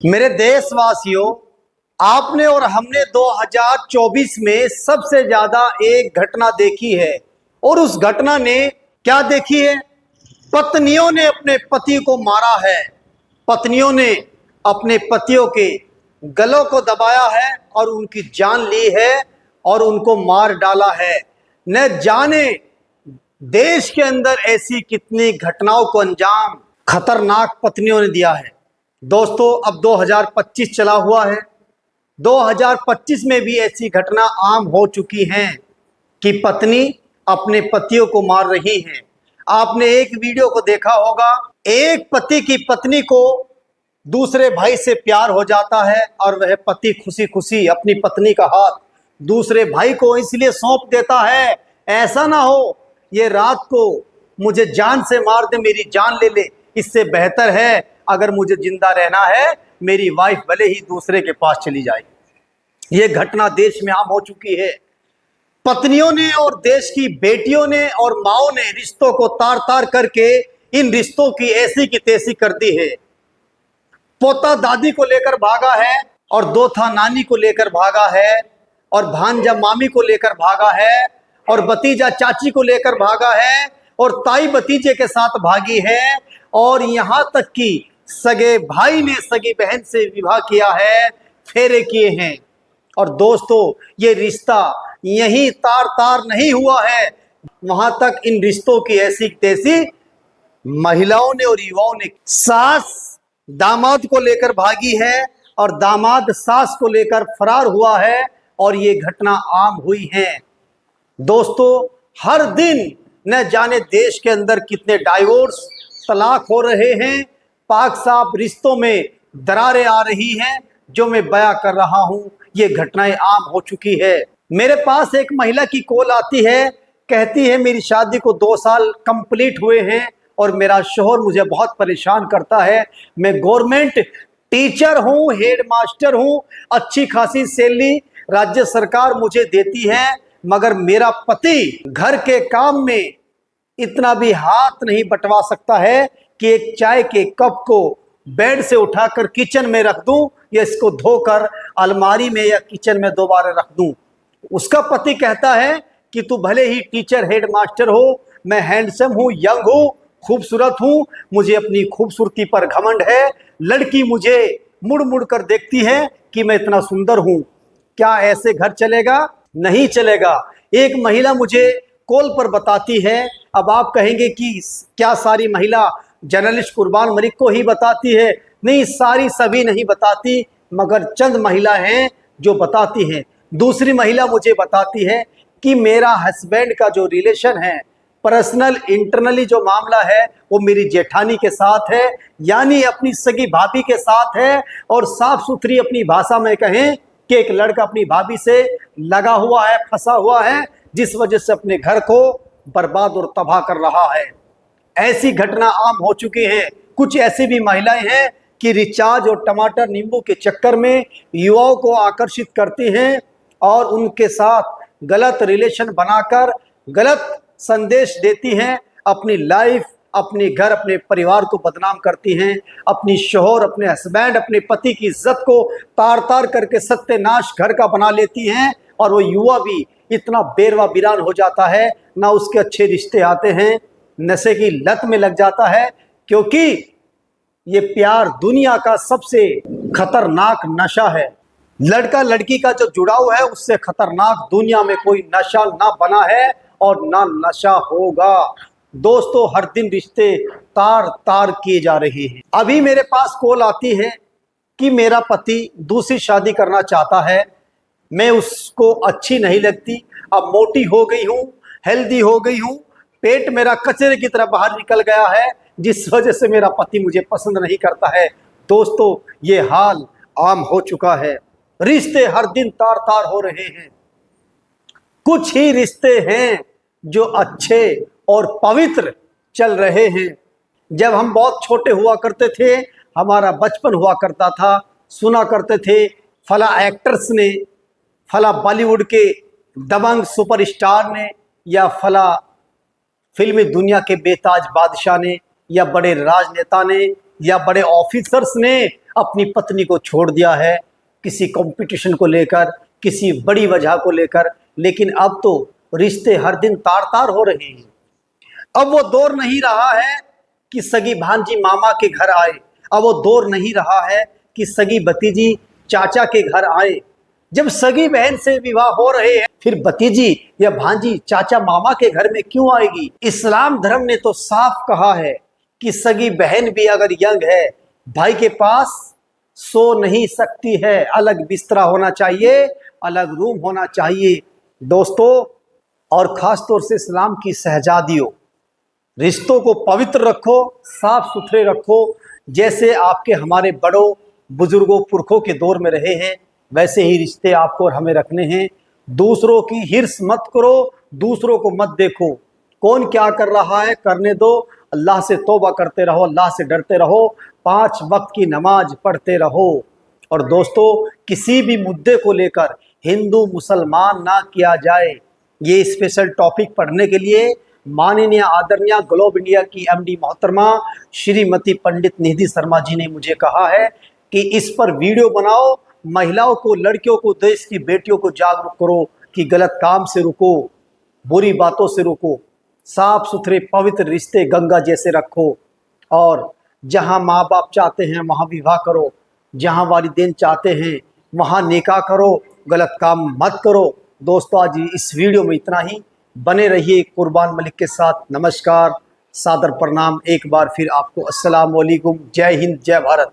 मेरे देशवासियों, आपने और हमने 2024 में सबसे ज्यादा एक घटना देखी है और उस घटना ने क्या देखी है? पत्नियों ने अपने पति को मारा है, पत्नियों ने अपने पतियों के गलों को दबाया है और उनकी जान ली है और उनको मार डाला है। न जाने देश के अंदर ऐसी कितनी घटनाओं को अंजाम खतरनाक पत्नियों ने दिया है। दोस्तों, अब 2025 चला हुआ है। 2025 में भी ऐसी घटना आम हो चुकी हैं कि पत्नी अपने पतियों को मार रही है। आपने एक वीडियो को देखा होगा, एक पति की पत्नी को दूसरे भाई से प्यार हो जाता है और वह पति खुशी खुशी अपनी पत्नी का हाथ दूसरे भाई को इसलिए सौंप देता है, ऐसा ना हो ये रात को मुझे जान से मार दे, मेरी जान ले ले, इससे बेहतर है अगर मुझे जिंदा रहना है मेरी वाइफ भले ही दूसरे के पास चली जाए। ये घटना देश में आम हो चुकी है। पत्नियों ने और देश की बेटियों ने और माओं ने रिश्तों को तार तार करके इन रिश्तों की ऐसी की तैसी कर दी है। पोता दादी को लेकर भागा है और दोथा नानी को लेकर भागा है और भांजा मामी को लेकर भागा है और भतीजा चाची को लेकर भागा है और ताई भतीजे के साथ भागी है और यहां तक कि सगे भाई ने सगी बहन से विवाह किया है, फेरे किए हैं। और दोस्तों, ये रिश्ता यही तार तार नहीं हुआ है, वहां तक इन रिश्तों की ऐसी तैसी महिलाओं ने और युवाओं ने सास दामाद को लेकर भागी है और दामाद सास को लेकर फरार हुआ है और ये घटना आम हुई है। दोस्तों, हर दिन न जाने देश के अंदर कितने डाइवोर्स तलाक हो रहे हैं, पाक साफ रिश्तों में दरारें आ रही हैं। जो मैं बयां कर रहा हूं, ये घटनाएं आम हो चुकी है। मेरे पास एक महिला की कॉल आती है, कहती है मेरी शादी को 2 साल कंप्लीट हुए हैं और मेरा शोहर मुझे बहुत परेशान करता है। मैं गवर्नमेंट टीचर हूं, हेड मास्टर हूं, अच्छी खासी सैलरी राज्य सरकार मुझे देती है, मगर मेरा पति घर के काम में इतना भी हाथ नहीं बटवा सकता है कि एक चाय के कप को बेड से उठाकर किचन में रख दूं या इसको धोकर अलमारी में या किचन में दोबारा रख दूं। उसका पति कहता है कि तू भले ही टीचर हेड मास्टर हो, मैं हैंडसम हूं, यंग हूं, खूबसूरत हूं, मुझे अपनी खूबसूरती पर घमंड है, लड़की मुझे मुड़ मुड़ कर देखती है कि मैं इतना सुंदर हूं। क्या ऐसे घर चलेगा? नहीं चलेगा। एक महिला मुझे कॉल पर बताती है, अब आप कहेंगे कि क्या सारी महिला जर्नलिस्ट कुर्बान मलिक को ही बताती है? नहीं, सारी सभी नहीं बताती, मगर चंद महिला हैं जो बताती हैं। दूसरी महिला मुझे बताती है कि मेरा हस्बैंड का जो रिलेशन है, पर्सनल इंटरनली जो मामला है, वो मेरी जेठानी के साथ है, यानी अपनी सगी भाभी के साथ है। और साफ सुथरी अपनी भाषा में कहें कि एक लड़का अपनी भाभी से लगा हुआ है, फंसा हुआ है, जिस वजह से अपने घर को बर्बाद और तबाह कर रहा है। ऐसी घटना आम हो चुकी है। कुछ ऐसी भी महिलाएं हैं कि रिचार्ज और टमाटर नींबू के चक्कर में युवाओं को आकर्षित करती हैं और उनके साथ गलत रिलेशन बनाकर गलत संदेश देती हैं, अपनी लाइफ, अपने घर, अपने परिवार को बदनाम करती हैं, अपनी शोहर, अपने हस्बैंड, अपने पति की इज्जत को तार तार करके सत्यानाश घर का बना लेती हैं। और वो युवा भी इतना बेरवा बिरान हो जाता है, ना उसके अच्छे रिश्ते आते हैं, नशे की लत में लग जाता है, क्योंकि ये प्यार दुनिया का सबसे खतरनाक नशा है। लड़का लड़की का जो जुड़ाव है, उससे खतरनाक दुनिया में कोई नशा ना बना है और ना नशा होगा। दोस्तों, हर दिन रिश्ते तार तार किए जा रहे हैं। अभी मेरे पास कॉल आती है कि मेरा पति दूसरी शादी करना चाहता है, मैं उसको अच्छी नहीं लगती, अब मोटी हो गई हूँ, हेल्दी हो गई हूँ, पेट मेरा कचरे की तरह बाहर निकल गया है, जिस वजह से मेरा पति मुझे पसंद नहीं करता है। दोस्तों, ये हाल आम हो चुका है। रिश्ते हर दिन तार तार हो रहे हैं। कुछ ही रिश्ते हैं जो अच्छे और पवित्र चल रहे हैं। जब हम बहुत छोटे हुआ करते थे, हमारा बचपन हुआ करता था, सुना करते थे फला एक्टर्स ने, फला बॉलीवुड के दबंग सुपरस्टार ने, या फला फिल्मी दुनिया के बेताज बादशाह ने, या बड़े राजनेता ने या बड़े ऑफिसर्स ने अपनी पत्नी को छोड़ दिया है किसी कंपटीशन को लेकर, किसी बड़ी वजह को लेकर। लेकिन अब तो रिश्ते हर दिन तार तार हो रहे हैं। अब वो दौर नहीं रहा है कि सगी भांजी मामा के घर आए, अब वो दौर नहीं रहा है कि सगी भतीजी चाचा के घर आए। जब सगी बहन से विवाह हो रहे हैं, फिर भतीजी या भांजी चाचा मामा के घर में क्यों आएगी? इस्लाम धर्म ने तो साफ कहा है कि सगी बहन भी अगर यंग है, भाई के पास सो नहीं सकती है, अलग बिस्तरा होना चाहिए, अलग रूम होना चाहिए। दोस्तों, और खास तौर से इस्लाम की शहजादियों, रिश्तों को पवित्र रखो, साफ सुथरे रखो। जैसे आपके हमारे बड़ों बुजुर्गों पुरखों के दौर में रहे हैं, वैसे ही रिश्ते आपको और हमें रखने हैं। दूसरों की हिर्स मत करो, दूसरों को मत देखो, कौन क्या कर रहा है करने दो। अल्लाह से तौबा करते रहो, अल्लाह से डरते रहो, 5 वक्त की नमाज पढ़ते रहो। और दोस्तों, किसी भी मुद्दे को लेकर हिंदू मुसलमान ना किया जाए। ये स्पेशल टॉपिक पढ़ने के लिए माननीय आदरणीय ग्लोब इंडिया की एमडी मोहतरमा श्रीमती पंडित निधि शर्मा जी ने मुझे कहा है कि इस पर वीडियो बनाओ, महिलाओं को, लड़कियों को, देश की बेटियों को जागरूक करो कि गलत काम से रुको, बुरी बातों से रुको, साफ सुथरे पवित्र रिश्ते गंगा जैसे रखो। और जहां माँ बाप चाहते हैं वहां विवाह करो, जहां वालिदैन चाहते हैं वहां निकाह करो, गलत काम मत करो। दोस्तों, आज इस वीडियो में इतना ही। बने रहिए कुर्बान मलिक के साथ। नमस्कार, सादर प्रणाम एक बार फिर आपको। अस्सलाम वालेकुम, जय हिंद, जय भारत।